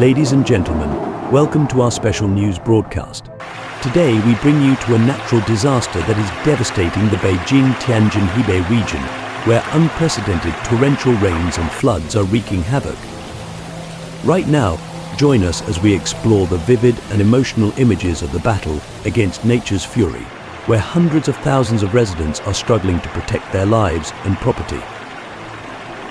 Ladies and gentlemen, welcome to our special news broadcast. Today we bring you to a natural disaster that is devastating the Beijing-Tianjin-Hebei region, where unprecedented torrential rains and floods are wreaking havoc. Right now, join us as we explore the vivid and emotional images of the battle against nature's fury, where hundreds of thousands of residents are struggling to protect their lives and property.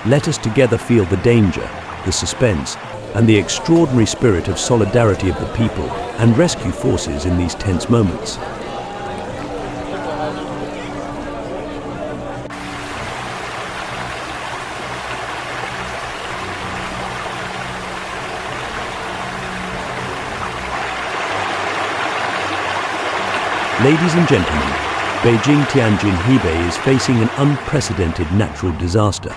Let us together feel the danger, the suspense, and the extraordinary spirit of solidarity of the people and rescue forces in these tense moments. Ladies and gentlemen, Beijing-Tianjin-Hebei is facing an unprecedented natural disaster.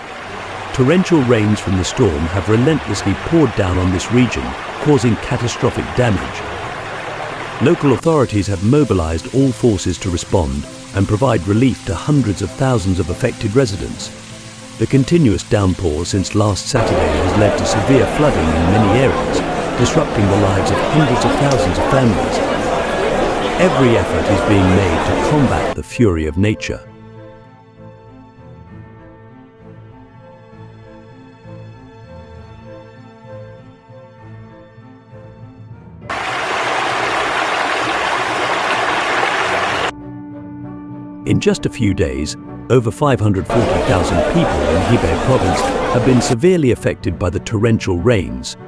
Torrential rains from the storm have relentlessly poured down on this region, causing catastrophic damage. Local authorities have mobilized all forces to respond and provide relief to hundreds of thousands of affected residents. The continuous downpour since last Saturday has led to severe flooding in many areas, disrupting the lives of hundreds of thousands of families. Every effort is being made to combat the fury of nature. In just a few days, over 540,000 people in Hebei province have been severely affected by the torrential rains.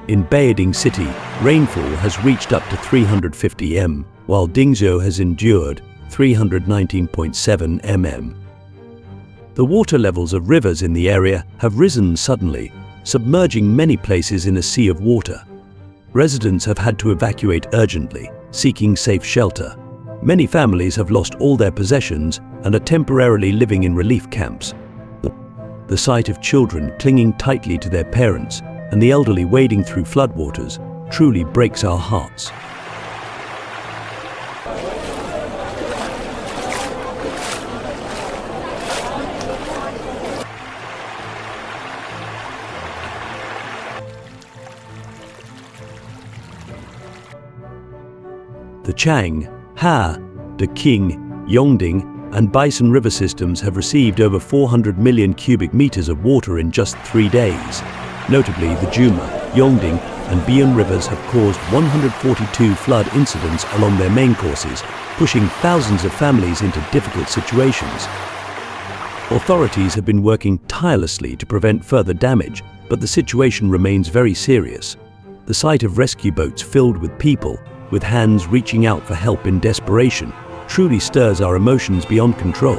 In Beijing city, rainfall has reached up to 350 m, while Dingzhou has endured 319.7 mm. The water levels of rivers in the area have risen suddenly, submerging many places in a sea of water. Residents have had to evacuate urgently, seeking safe shelter. Many families have lost all their possessions and are temporarily living in relief camps. The sight of children clinging tightly to their parents and the elderly wading through floodwaters truly breaks our hearts. The Chang, Ha, the Qing, Yongding, and Bison river systems have received over 400 million cubic meters of water in just 3 days. Notably, the Juma, Yongding, and Bian rivers have caused 142 flood incidents along their main courses, pushing thousands of families into difficult situations. Authorities have been working tirelessly to prevent further damage, but the situation remains very serious. The sight of rescue boats filled with people, with hands reaching out for help in desperation, truly stirs our emotions beyond control.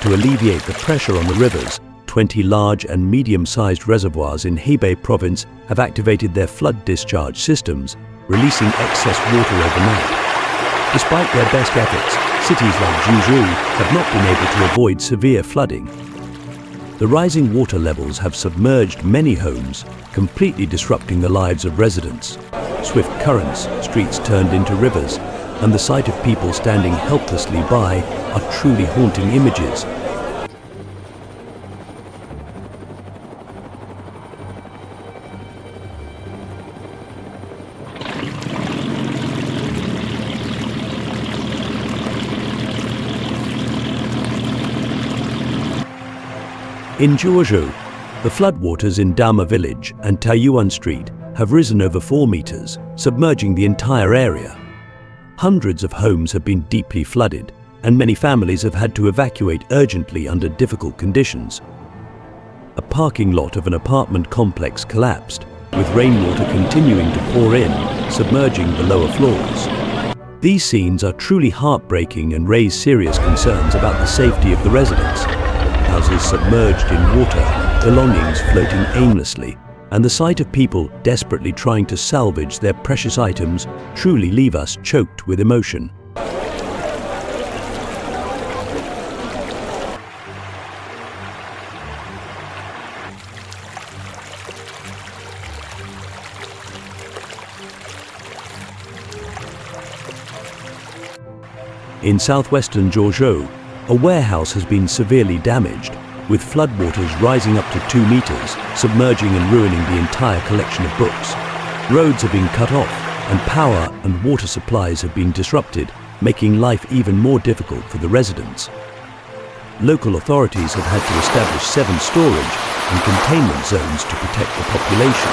To alleviate the pressure on the rivers, 20 large and medium-sized reservoirs in Hebei province have activated their flood discharge systems, releasing excess water overnight. Despite their best efforts, cities like Zhuzhou have not been able to avoid severe flooding. The rising water levels have submerged many homes, completely disrupting the lives of residents. Swift currents, streets turned into rivers, and the sight of people standing helplessly by are truly haunting images. In Zhuozhou, the floodwaters in Dama village and Taiyuan Street have risen over 4 meters, submerging the entire area. Hundreds of homes have been deeply flooded, and many families have had to evacuate urgently under difficult conditions. A parking lot of an apartment complex collapsed, with rainwater continuing to pour in, submerging the lower floors. These scenes are truly heartbreaking and raise serious concerns about the safety of the residents. Houses submerged in water, belongings floating aimlessly, and the sight of people desperately trying to salvage their precious items truly leave us choked with emotion. In southwestern Zhuozhou, a warehouse has been severely damaged, with floodwaters rising up to 2 meters, submerging and ruining the entire collection of books. Roads have been cut off, and power and water supplies have been disrupted, making life even more difficult for the residents. Local authorities have had to establish 7 storage and containment zones to protect the population.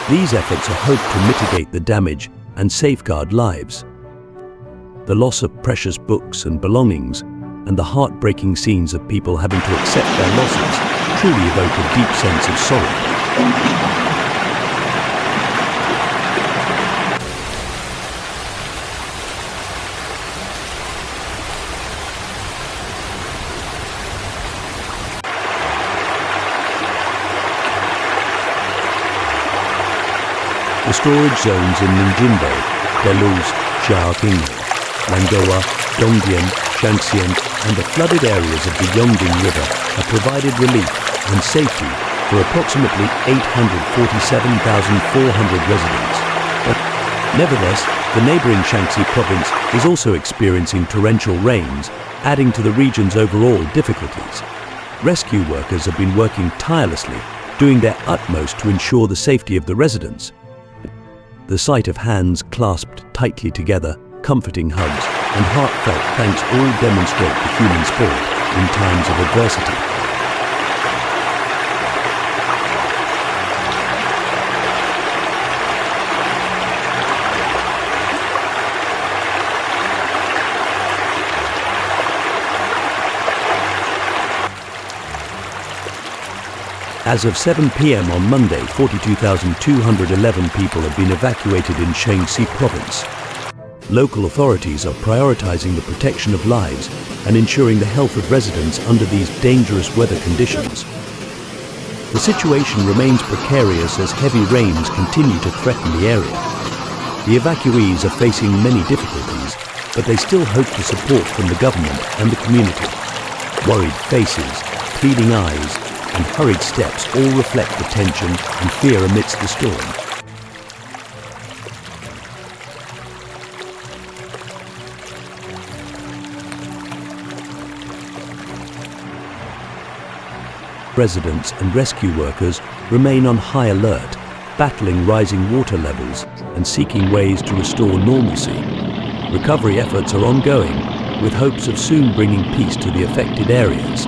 These efforts are hoped to mitigate the damage and safeguard lives. The loss of precious books and belongings and the heartbreaking scenes of people having to accept their losses truly evoke a deep sense of sorrow. The storage zones in Ningjinbei, Beiluz, Xiaoqing, Langoa, Dongdian, Shanxian, and the flooded areas of the Yongding River have provided relief and safety for approximately 847,400 residents. But nevertheless, the neighboring Shanxi province is also experiencing torrential rains, adding to the region's overall difficulties. Rescue workers have been working tirelessly, doing their utmost to ensure the safety of the residents. The sight of hands clasped tightly together, comforting hugs, and heartfelt thanks all demonstrate the human spirit in times of adversity. As of 7 p.m. on Monday, 42,211 people have been evacuated in Shanxi province. Local authorities are prioritizing the protection of lives and ensuring the health of residents under these dangerous weather conditions. The situation remains precarious as heavy rains continue to threaten the area. The evacuees are facing many difficulties, but they still hope for support from the government and the community. Worried faces, pleading eyes, and hurried steps all reflect the tension and fear amidst the storm. Residents and rescue workers remain on high alert, battling rising water levels and seeking ways to restore normalcy. Recovery efforts are ongoing, with hopes of soon bringing peace to the affected areas.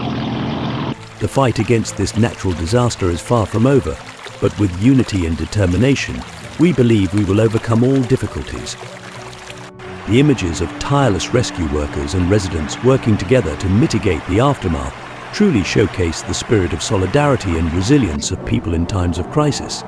The fight against this natural disaster is far from over, but with unity and determination, we believe we will overcome all difficulties. The images of tireless rescue workers and residents working together to mitigate the aftermath truly showcase the spirit of solidarity and resilience of people in times of crisis.